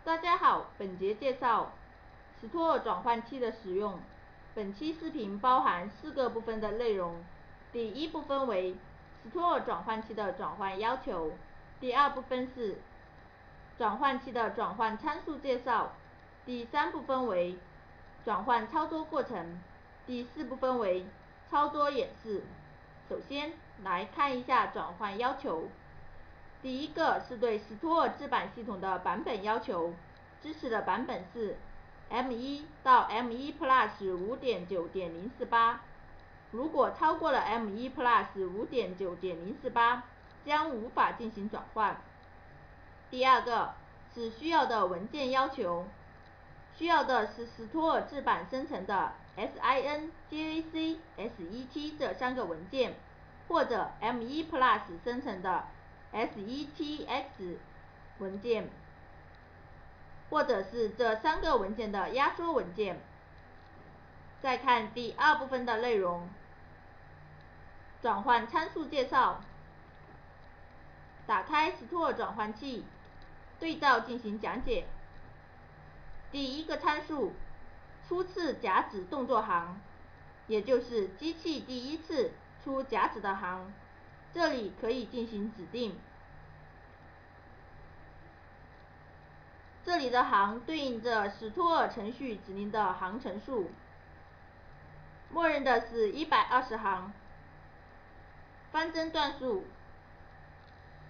大家好，本节介绍斯托尔转换器的使用。本期视频包含4个部分的内容。第一部分为斯托尔转换器的转换要求。第二部分是转换器的转换参数介绍。第3部分为转换操作过程。第4部分为操作演示。首先来看一下转换要求。第一个是对斯托尔制版系统的版本要求，支持的版本是 M1 到 M1 Plus 5.9.048。如果超过了 M1 Plus 5.9.048，将无法进行转换。第二个是需要的文件要求，需要的是斯托尔制版生成的 SIN、JAC、SET 这3个文件，或者 M1 Plus 生成的 SETX 文件，或者是这3个文件的压缩文件。再看第2部分的内容，转换参数介绍。打开斯托尔转换器，对照进行讲解。第一个参数，初次夹指动作行，也就是机器第一次出夹指的行，这里可以进行指定。这里的行对应着斯托尔程序指令的行程数，默认的是120行。方针段数，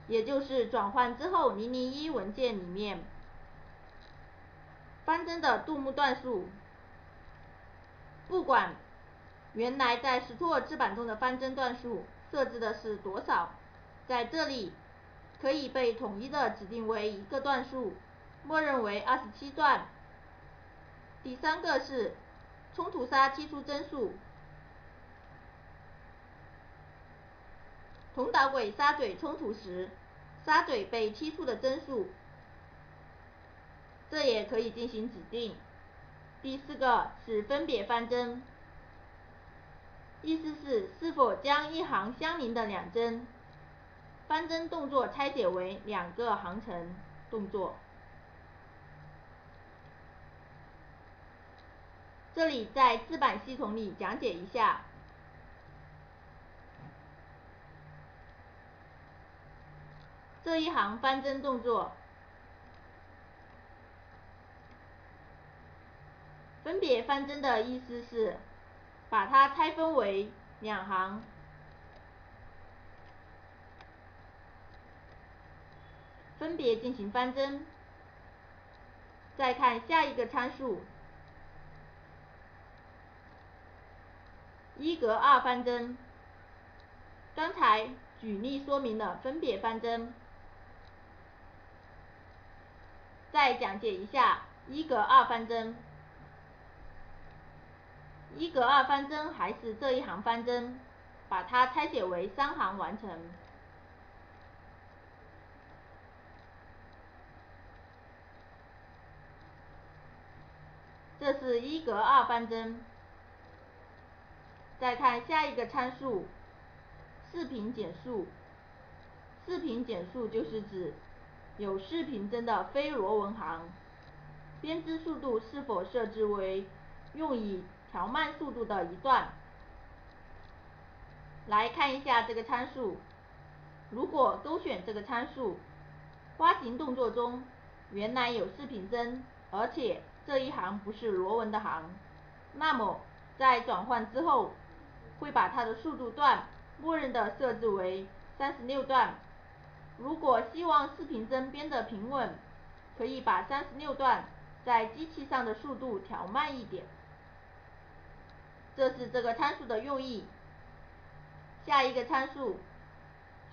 也就是转换之后001文件里面方针的杜牧段数。不管原来在斯托尔制版中的方针段数设置的是多少，在这里可以被统一的指定为1个段数，默认为27段。第3个是冲突杀踢出帧数，同导轨砂嘴冲突时，砂嘴被踢出的帧数，这也可以进行指定。第4个是分别方针，意思是否将一行相邻的2帧方针动作拆解为2个行程动作。这里在制版系统里讲解一下。这一行方针动作，分别方针的意思是把它拆分为2行，分别进行方针。再看下一个参数，1格2方针。刚才举例说明了分别方针，再讲解一下1格2方针。1格2方针还是这一行方针，把它拆解为3行完成。这是1格2方针。再看下一个参数，视频减速。视频减速就是指有视频帧的非螺纹行，编织速度是否设置为用以调慢速度的一段。来看一下这个参数，如果勾选这个参数，花形动作中原来有视频帧，而且这一行不是螺纹的行，那么在转换之后会把它的速度段默认的设置为36段。如果希望视频帧编得平稳，可以把36段在机器上的速度调慢一点。这是这个参数的用意。下一个参数，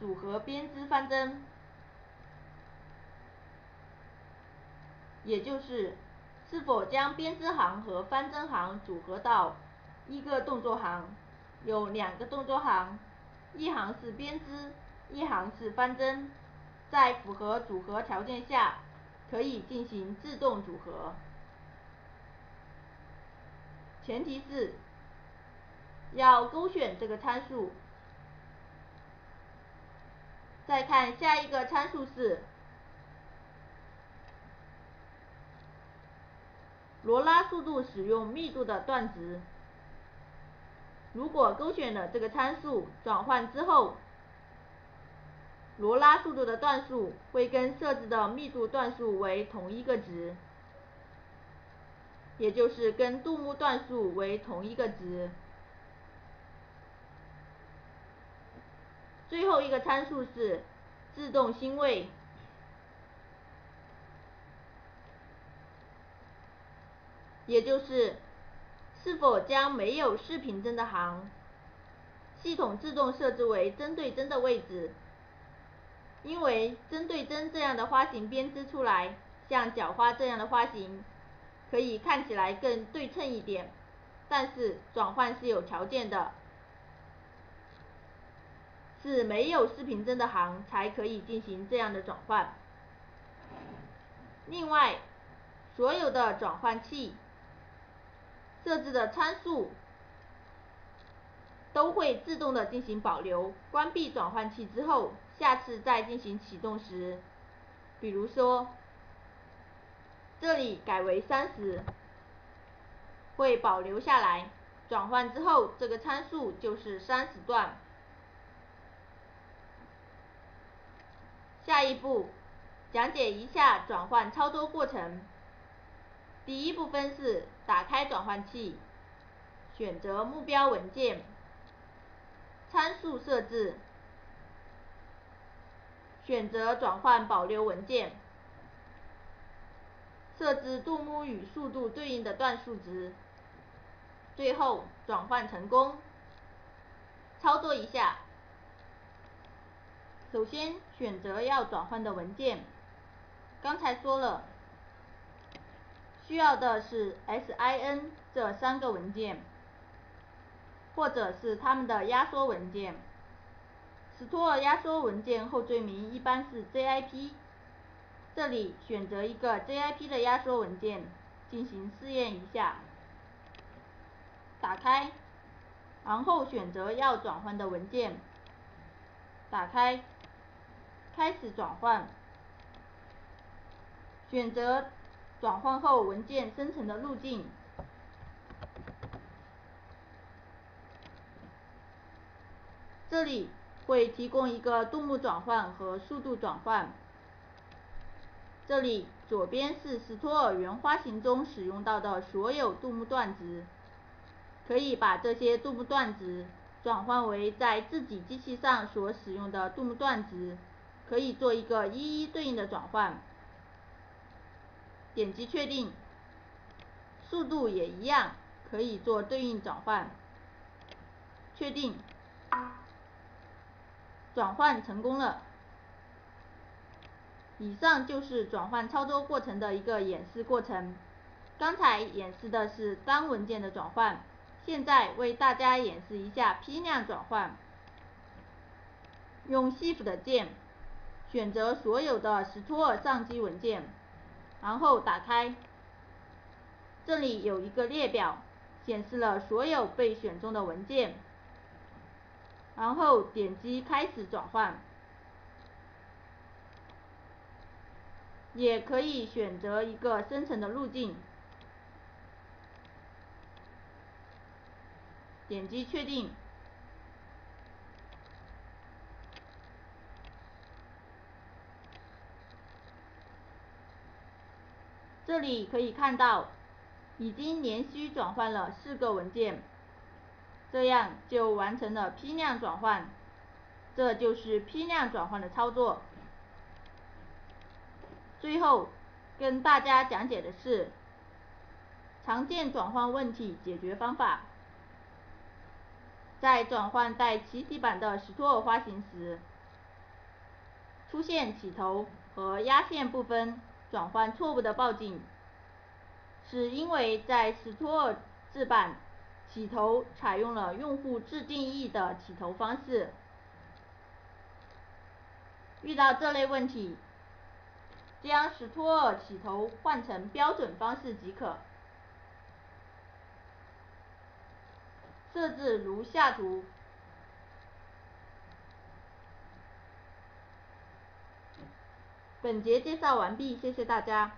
组合编织方针，也就是是否将编织行和方针行组合到1个动作行，有2个动作行，一行是编织，一行是方针，在符合组合条件下，可以进行自动组合。前提是要勾选这个参数。再看下一个参数是罗拉速度使用密度的段值。如果勾选了这个参数，转换之后，罗拉速度的段数会跟设置的密度段数为同一个值，也就是跟杜牧段数为同一个值。最后一个参数是自动星位，也就是是否将没有视频帧的行，系统自动设置为针对针的位置。因为针对针这样的花型编织出来，像角花这样的花型，可以看起来更对称一点。但是转换是有条件的，是没有视频帧的行才可以进行这样的转换。另外，所有的转换器设置的参数都会自动的进行保留，关闭转换器之后，下次再进行启动时，比如说这里改为30，会保留下来，转换之后这个参数就是30段。下一步讲解一下转换操作过程。第一部分是打开转换器，选择目标文件，参数设置，选择转换保留文件，设置杜牧与速度对应的段数值，最后转换成功。操作一下，首先选择要转换的文件，刚才说了，需要的是 SIN 这3个文件，或者是它们的压缩文件。Store 压缩文件后缀名一般是 ZIP， 这里选择一个 ZIP 的压缩文件进行试验一下。打开，然后选择要转换的文件，打开，开始转换，选择转换后文件生成的路径。这里会提供一个杜牧转换和速度转换。这里左边是Store原花型中使用到的所有杜牧段值，可以把这些杜牧段值转换为在自己机器上所使用的杜牧段值，可以做一个一一对应的转换。点击确定，速度也一样，可以做对应转换。确定，转换成功了。以上就是转换操作过程的一个演示过程。刚才演示的是单文件的转换，现在为大家演示一下批量转换。用 Shift 键选择所有的 Store 上机文件，然后打开。这里有一个列表，显示了所有被选中的文件。然后点击开始转换。也可以选择一个生成的路径，点击确定。这里可以看到，已经连续转换了4个文件，这样就完成了批量转换。这就是批量转换的操作。最后跟大家讲解的是常见转换问题解决方法。在转换带起底板的Store花型时，出现起头和压线部分转换错误的报警，是因为在Store制板起头采用了用户自定义的起头方式。遇到这类问题，将Store起头换成标准方式即可。设置如下图。本节介绍完毕，谢谢大家。